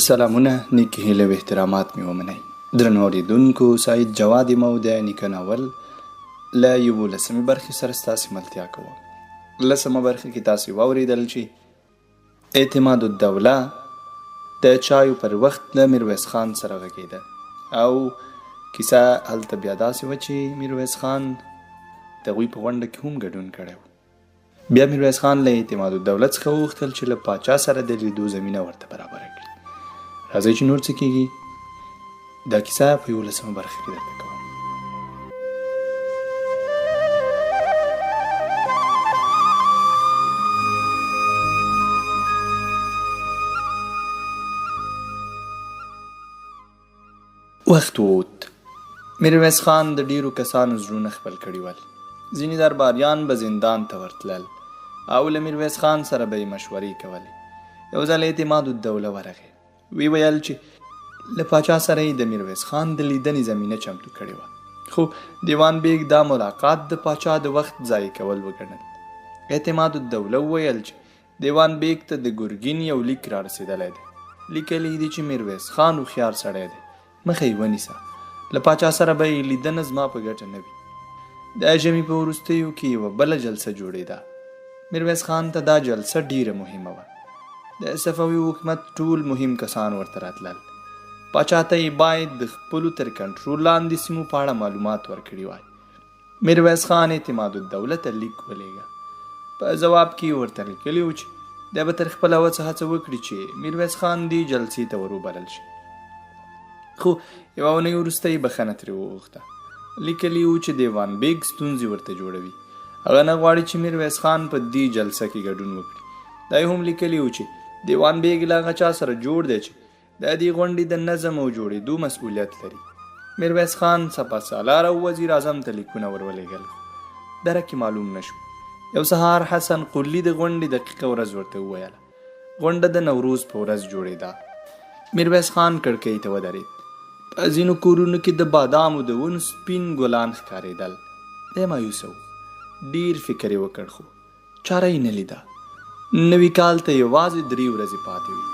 سلامونه، نیکی هیله و احترامات می ومنئ. درنو اوریدونکو، سعید جواد یم او د نیکه ناول له 11مې برخې سره ستاسې ملتیا کوم. 10مه برخه کې تاسې واوریدل چې اعتماد الدوله د چایو پر وخت له میرویس خان سره غږېده او کیسه هلته بیا داسې وه چې میرویس خان د هغوی په غونډه کې هم ګډون کړی و. بیا میرویس خان له اعتماد الدوله څخه وغوښتل چې له پاچا سره د لیدو زمینه ورته برابره کړي. راځئ چې نور څه کېږي دا کیسه په 11مه برخه کې درته کوم. وخت ووت. میرویس خان د ډیرو کسانو زړونه خپل کړي ول. ځینې درباریان به زندان ته ورتلل او له میرویس خان سره به یې مشورې کولې. یو ځل اعتماد الدوله ورغی، وی ویل چې له پاچا سره یې د میرویس خان د لیدنې زمینه چمتو کړې وه، خو دیوان بیګ دا ملاقات د پاچا د وخت ضایع کول وګڼل. اعتماد الدوله وویل چې دیوان بیګ ته د ګرګین یو لیک را رسېدلی دی. لیکلی دي چې میرویس خان هوښیار سړی دی، مخه یې ونیسه. له پاچا سره به یې لیدنه زما په ګټه نه وي. د ژمي په وروستیو کې یوه بله جلسه جوړېده. میرویس خان ته دا جلسه ډیره مهمه وه. د صفوي حکومت ټول مهم کسان ورته راتلل. پاچا ته یې باید د خپلو تر کنټرول لاندې سیمو په اړه معلومات ورکړي وای. میرویس خان اعتماد الدوله ته لیک ولېږه. په ځواب کې یې ورته لیکلي و چې دی به تر خپله وسه هڅه وکړي چې میرویس خان دې جلسې ته ور وبلل شي، خو یوه اونۍ وروسته یې بخښنه ترې وغوښته. لیکلي و چې دیوان بیګ ستونزې ورته جوړوي، هغه نه غواړي چې میرویس خان په دې جلسه کې ګډون وکړي. دا یې هم لیکلي و چې دیوان بیګ له هغه چا سره جوړ دی چې د دې غونډې د نظم او جوړېدو مسؤلیت لري. میرویس خان سپهسالار او وزیر اعظم ته لیکونه ورولېږل، درکې معلوم نه شو. یو سهار حسن قلی د غونډې دقیقه ورځ ورته وویله. غونډه د نوروز په ورځ جوړېده. میرویس خان کړکۍ ته ودرېد. په ځینو کورونو کې د بادامو د ونو سپین ګلان ښکارېدل. دی مایوسه و. ډیر فکر یې وکړ خو چاره یې نه لیده. نوي کال ته یوازې 3 ورځې پاتې وې.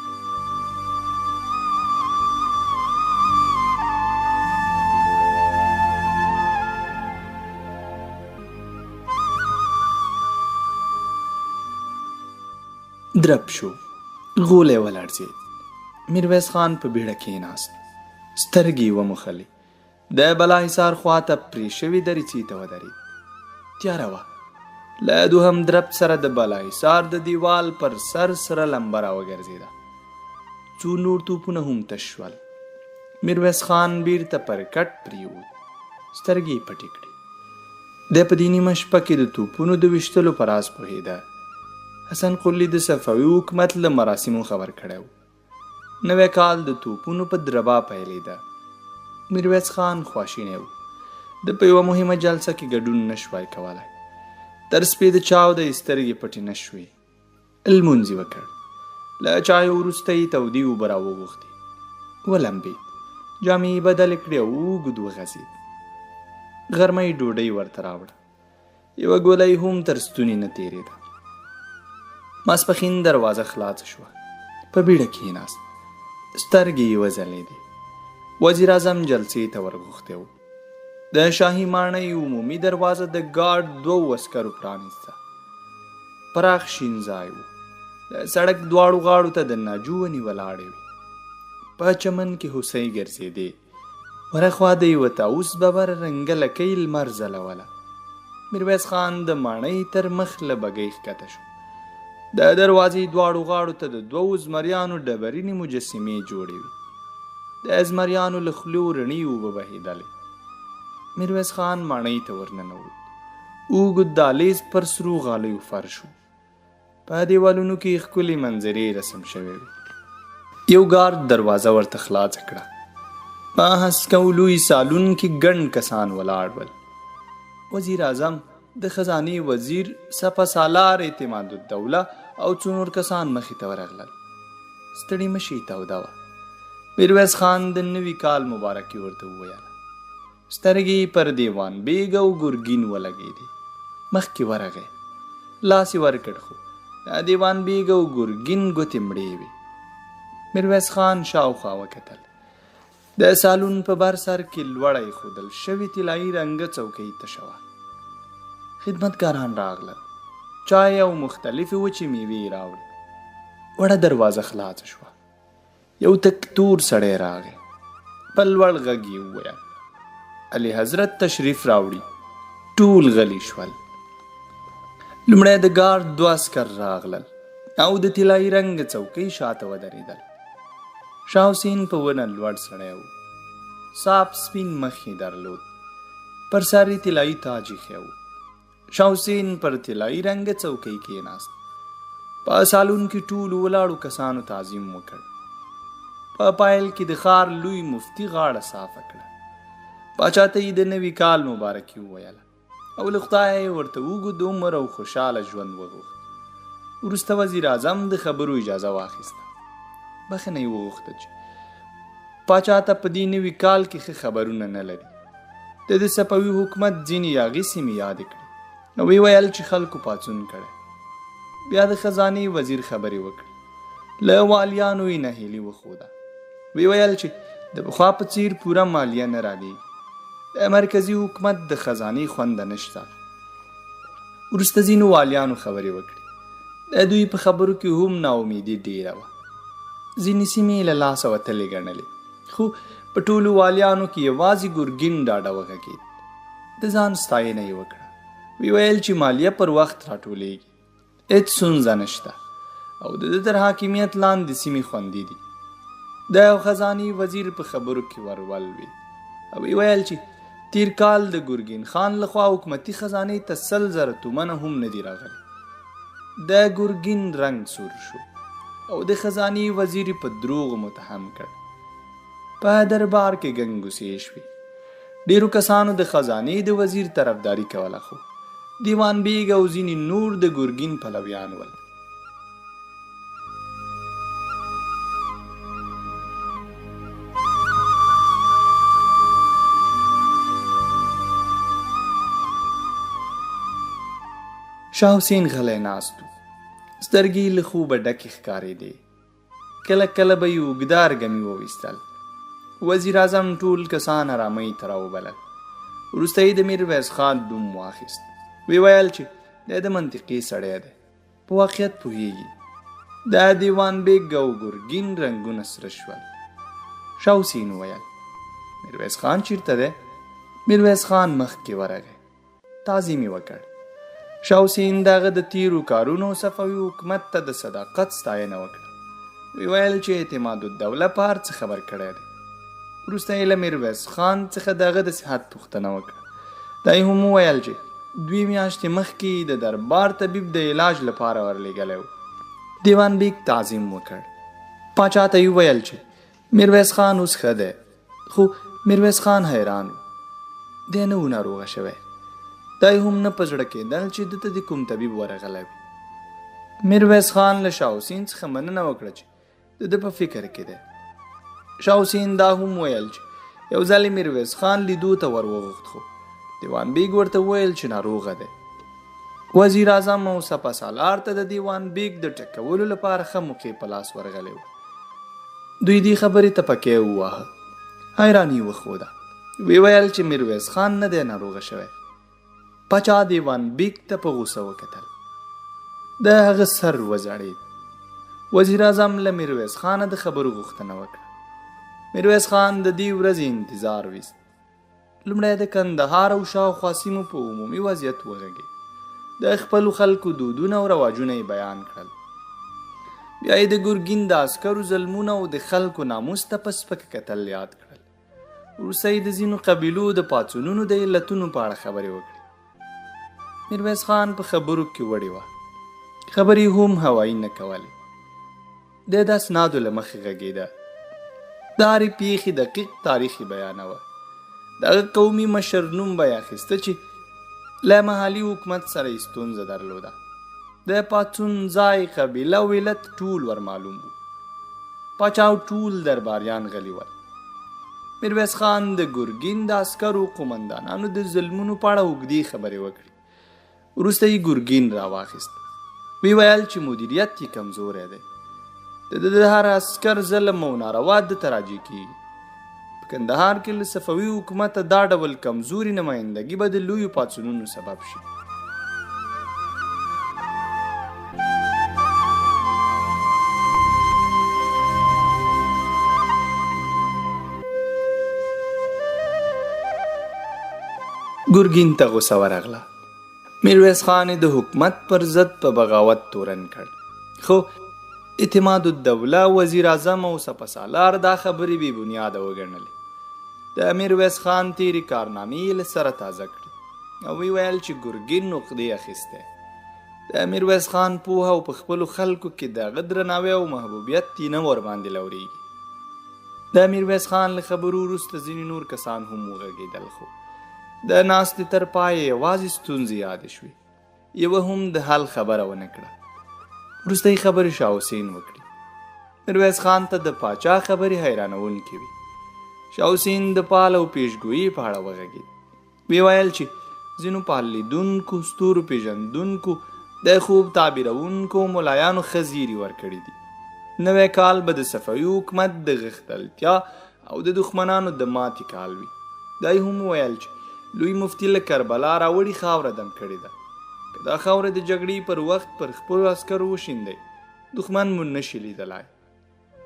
درب شو، غولی ولړزېد. میرویس خان په بیړه کېناست، سترګې یې وموښلې. د بالاحصار خواته پرې شوې دریڅې ته ودرېد. تیاره وه. له دوهم درب سره د بالاحصار د دیوال پر سر سره لمبه راوګرځېده. څو نور توپونه هم تش شول. میرویس خان بیرته پر کټ پرېوت، سترګې یې پټې کړې. دی په دې نیمه شپه کې د توپونو د ویشتلو په راز پوهېده. حسن قلی د صفوي حکومت له مراسمو خبر کړی و. نوی کال د توپونو په دربا پیلېده. میرویس خان خواشینی و. د په یوه مهمه جلسه کې ګډون نه شوای کولی. تر سپېده چاو د سترګې پټې نه شوې. لمونځ یې وکړ. له چایو وروسته یې تودې اوبه راوغوښتې. ولمبېد. جامې یې بدلې کړې او اوږد وغځېد. غرمه یې ډوډۍ ورته راوړه. یوه ګوله هم تر ستوني نه تېرېده. ماسپښین دروازه خلاصه شوه. په بیړه کېناست. سترګې یې وځلېدې. وزیر اعظم جلسې ته ورغوښتی و. د شاهي ماڼۍ عمومي دروازه د ګارد 2 عسکرو پرانیسته. پراخ شین ځای و. د سړک دواړو غاړو ته د ناجو ونې ولاړې وې. په چمن کې هوسۍ ګرځېدې. ورخوا د یوه طاووس ببر رنګه لکۍ لمر ځلوله. میرویس خان د ماڼۍ تر مخ له بګۍ ښکته شو. د دروازې دواړو غاړو ته د 2 زمریانو ډبرینې مجسمې جوړې وې. د زمریانو له خولو رڼې اوبه بهېدلې. میرویس خان ماڼۍ ته ورننوت. اوږد دهلیز پر سرو غالیو فرش و. په دیوالونو کې ښکلې منظرې رسم شوې وې. یو ګارد دروازه ورته خلاصه کړه. په هسکو لوی سالون کې ګڼ کسان ولاړ ول. وزیر اعظم، د خزانې وزیر، سپهسالار اعتماد الدوله او څو نور کسان مخې ته ورغلل. ستړي مشي توده وه. میرویس خان د نوي کال مبارکي ورته وویله. سترګې پر دیوان بیګ او ګرګین ولګېدې. مخکې ورغی. لاس یې ورکړ خو د دیوان بیګ او ګرګین ګوتې مړې وې. میرویس خان شاوخوا وکتل. د سالون په بر سر کې لوړه ایښودل شوې طلایي رنګه څوکۍ تشه وه. خدمتګاران راغلل. چای او مختلفې وچې میوې راوړې. وړه دروازه خلاصه شوه. یو تک تور سړی راغی. په لوړ غږ یې وویل علي حضرت تشریف راوړي. ټول غلي شول. لومړی د ګارد 2 عسکر راغلل او د طلایي رنګ څوکۍ شاته ودرېدل. شاه حسین په ونه لوړ سړی و. صاف سپین مخ یې درلود. پر سر یې طلایي تاج ایښی و. شاه حسین پر طلایي رنګ څوکۍ کېناست. په سالون کې ټولو ولاړو کسانو تعظیم وکړ. په پایل کې د ښار لوی مفتي غاړه صافه کړه. پاچا ته یې د نوي کال مبارکي وویله او له خدایه یې ورته اوږد عمر او خوشحاله ژوند وغوښت. وروسته وزیر اعظم د خبرو اجازه واخیسته. بخښنه یې وغوښته چې پاچا ته په دې نوي کال کې ښه خبرونه نه لري. د صفوي حکومت ځینې یاغي سیمې یادې کړې او ویې ویل چې خلکو پاڅون کړی. بیا د خزانې وزیر خبرې وکړې. له والیانو یې ناهیلي وښوده. ویې ویل چې د پخوا په څیر پوره مالیه نه رالیږي. د مرکزي حکومت د خزانې خونده نشته. وروسته ځینو والیانو خبرې وکړې. د دوی په خبرو کې هم ناامیدي ډیره وه. ځینې سیمې له لاسه وتلې ګڼلې، خو په ټولو والیانو کې یوازې ګرګین ډاډه وغږېد. د ځان ستاینه یې وکړه. ویې ویل چې مالیه پر وخت راټولېږي، هېڅ ستونزه نشته او د ده تر حاکمیت لاندې سیمې خوندي دي. د یو خزانې وزیر په خبرو کې ورولوېد او ویې ویل چې تیر کال د ګرګین خان لخوا حکومتي خزانې ته 100,000 تومنه هم نه دي راغلي. د ګرګین رنګ سور شو او د خزانې وزیر په دروغ متهم کړ. په دربار کې ګنګوسې شوې. ډیرو کسانو د خزانې د وزیر طرفداري کوله، خو دیوان بیګ او ځینې نور د ګرګین پلویان ول. شاه حسین غلی ناست و. سترګې له خوبه ډکې ښکارېدې. کله کله به یې اوږده ارګمي وویستل. وزیر اعظم ټول کسان آرامۍ ته راوبلل. وروسته یې د میرویس خان نوم واخیست. ویې ویل چې دی د منطقې سړی دی، په واقعیت پوهېږي. د دیوان بیګ او ګرګین رنګونه سره شول. شاه حسین وویل میرویس خان چیرته دی؟ میرویس خان مخکې ورغی. تعظیم یې وکړ. شاه حسین د هغه د تیرو کارونو صفوي حکومت ته د صداقت ستاینه وکړه. ویې ویل چې اعتماد الدوله په هر څه خبر کړی دی. وروسته یې له میرویس خان څخه د هغه د صحت پوښتنه وکړه. دا یې هم وویل چې 2 میاشتې مخکې د دربار طبیب د علاج لپاره ورلېږلی و. دیوان بیګ تعظیم وکړ. پاچا ته یې وویل چې میرویس خان اوس ښه دی، خو میرویس خان حیران و. دی نه و ناروغه شوی. دا یې هم نه په زړه کېدل چې ده ته د کوم طبیب ورغلی وي. میرویس خان له شاه حسین څخه مننه وکړه چې د ده په فکر کې دی. شاه حسین دا هم ویل چې یو ځل یې میرویس خان لیدو ته ور وغوښت، خو دیوان بیګ ورته ویل چې ناروغه دی. وزیر اعظم او سپه سالار ته د دیوان بیګ د ټکولو لپاره ښه موقع په لاس ورغلی و. دوی دې خبرې ته پکې وواهه. حیراني یې وښوده. ویې ویل چې میرویس خان نه دی ناروغه شوی. پاچا دیوان بیګ ته په غوسه وکتل. د هغه سر وځړېد. وزیر اعظم له میرویس خانه د خبرو غوښتنه وکړه. میرویس خان د دې ورځې انتظار ویست. لومړی د کندهار او شاوخوا سیمو په عمومي وضعیت وغږېد. د خپلو خلکو دودونه او رواجونه یې بیان کړل. بیا یې د ګرګین د عسکرو ظلمونه او د خلکو ناموس ته په سپکه کتل یاد کړل. وروسته یې د ځینو قبیلو د پاڅونونو د علتونو په اړه خبرې وکړې. میرویس خان په خبرو کې وړې وه. خبرې هم هوایي نه کولې. د اسنادو له مخې غږېده. د هرې پیښې دقیق تاریخ یې بیانوه. د هغه قومي مشر نوم به یې اخیسته چې له محلي حکومت سره یې ستونزه درلوده. د پاڅون ځای، قبیله او علت ټول ور معلوم وو. پاچا او ټول درباریان غلي ول. میرویس خان د ګرګین د عسکرو قومندانانو د ظلمونو په اړه اوږدې خبرې وکړې. وروسته یې ګرګین راواخیست. ویې ویل چې مدیریت یې کمزوری دی. د هر عسکر ظلم او ناروا د تراجي کیږي. په کندهار کې له صفوي حکومته دا ډول کمزوري نمایندګي به د لویو پاڅونونو سبب شي. ګرګین ته غوسه ورغله. میرویس خان د حکومت پر ضد په بغاوت تورن کړ. خو اعتماد الدوله وزیر اعظم او سپهسالار دا خبرې بې بنیاده وګڼلې. د میرویس خان تیرې کارنامې له سره تازه کړې او ویل چې ګرګین عقدې اخیستی. د میرویس خان پوهه او په خپلو خلکو کې د هغه درناوی او محبوبیت تینه ورباندې لورېږي. د میرویس خان له خبرو وروسته ځینې نور کسان هم وغږېدل، خو د ناستې تر پایه یوازې ستونزې یادې شوې. یوه هم د حل خبره ونه کړه. وروستۍ خبرې شاه حسین وکړي. میرویس خان ته د پاچا خبرې حیرانوونکې وي. شاه حسین د پال او پیشګویي په اړه وغږېد. ویې ویل چې ځینو پال لیدونکو، ستورو پیژندونکو، د خوب تعبیرونکو ملایانو ښه زیري ورکړي دي. نوی کال به د صفوي حکومت د غښتلتیا او د دښمنانو د ماتې کال وي. دا یې هم ویل چې لوی مفتي له کربلا راوړي خاوره دم کړې ده. که دا خاوره د جګړې پر وخت پر خپلو عسکرو وشیندئ، دښمن مو نشي لیدلی.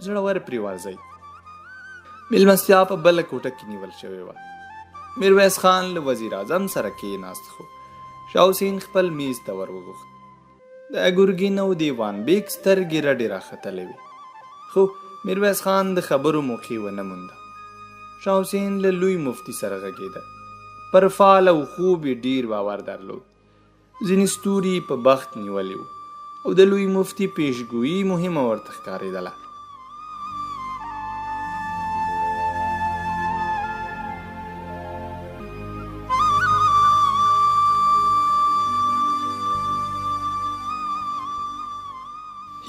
زړور پرې ورځئ. میلمستیا په بله کوټه کې نیول شوې وه. میرویس خان له وزیر اعظم سره کېناست، خو شاه حسین خپل میز ته ور وغوښت. د ګرګین او دیوان بیګ سترګې رډې راختلې وې، خو میرویس خان د خبرو موقع ونه مونده. شاه حسین له لوی مفتي سره غږېده. پر فال او خوب ډیر باور درلود. ځینې ستوري په بخت نیولي وو او د لوی مفتي پیشګویي مهمه ورته ښکارېدله.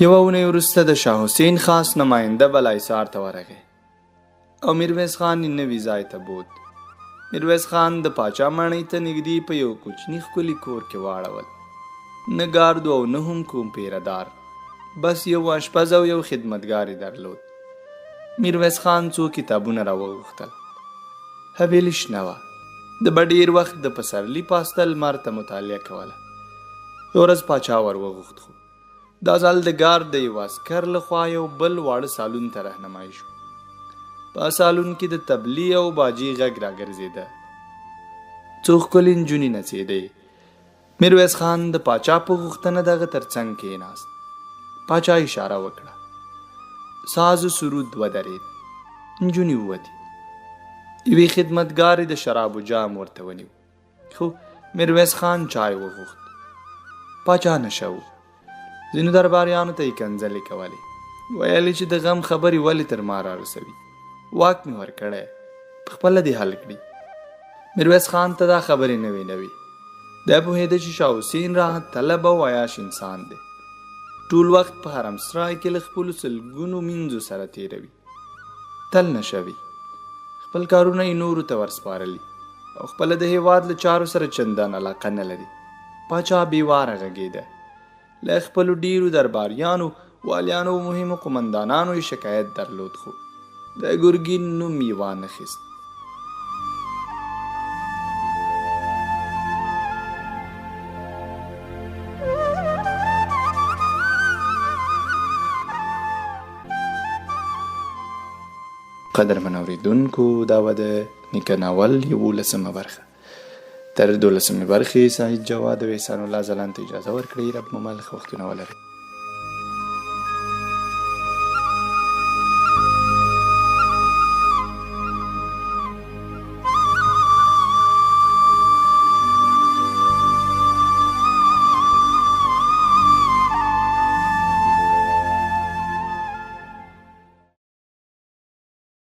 یوه اونۍ وروسته د شاه حسین خاص نماینده بالاحصار ته ورغی او میرویس خان یې نوي ځای ته بوت. میرویس خان د پاچا ماڼۍ ته نږدې په یو کوچني ښکلي کور کې واړول. نه ګارد او نه هم کوم پیردار، بس یو اشپز او یو خدمتګار یې درلود. میرویس خان څو کتابونه راوغوښتل. حویلي شنه وه. د به ډېر وخت د پسرلي پاسته لمر ته مطالعه کوله. یوه ورځ پاچا ور وغوښت، خو دا ځل د ګارد د یو عسکر لخوا یو بل واړه سالون ته رهنمایي شو. په سالون کې د تبلې او باجي غږ راګرځېده. څو ښکلې نجونې نڅېدې. میرویس خان د پاچا په غوښتنه دغه تر څنګ کېناست. پاچا اشاره وکړه. ساز و سرود ودرېد. نجونې ووتې. یوې خدمتګارې د شرابو جام ورته ونیو، خو میرویس خان چای وغوښت. پاچا نشه و. ځینو درباریانو ته یې کنځلې کولې. ویل چې د غم خبرې ولې تر ما رارسوي. واک مې ورکړی، پخپله دې حل کړي. میرویس خان ته دا خبرې نوې نوې. دی پوهېده چې شاه حسین راحت طلب او عیاش انسان دی. ټول وخت په حرم سرای کې له خپلو سلګونو مینځو سره تېروي. تل نشه وي. خپل کارونه یې نورو ته ورسپارلي او خپله د هېواد له چارو سره چندان علاقه نه لري. پاچا بېواره غږېده. له خپلو ډیرو درباریانو، والیانو او مهمو قمندانانو یې شکایت درلود، خو د ګرګین نوم یې وانخیست. قدرمن اورېدونکو، دا به د نیکه ناول 11مه برخه. تر 12مې برخې سعید جواد او احسان الله ځلاند ته اجازه ورکړئ. رب مو مل ښه وختونه ولرئ.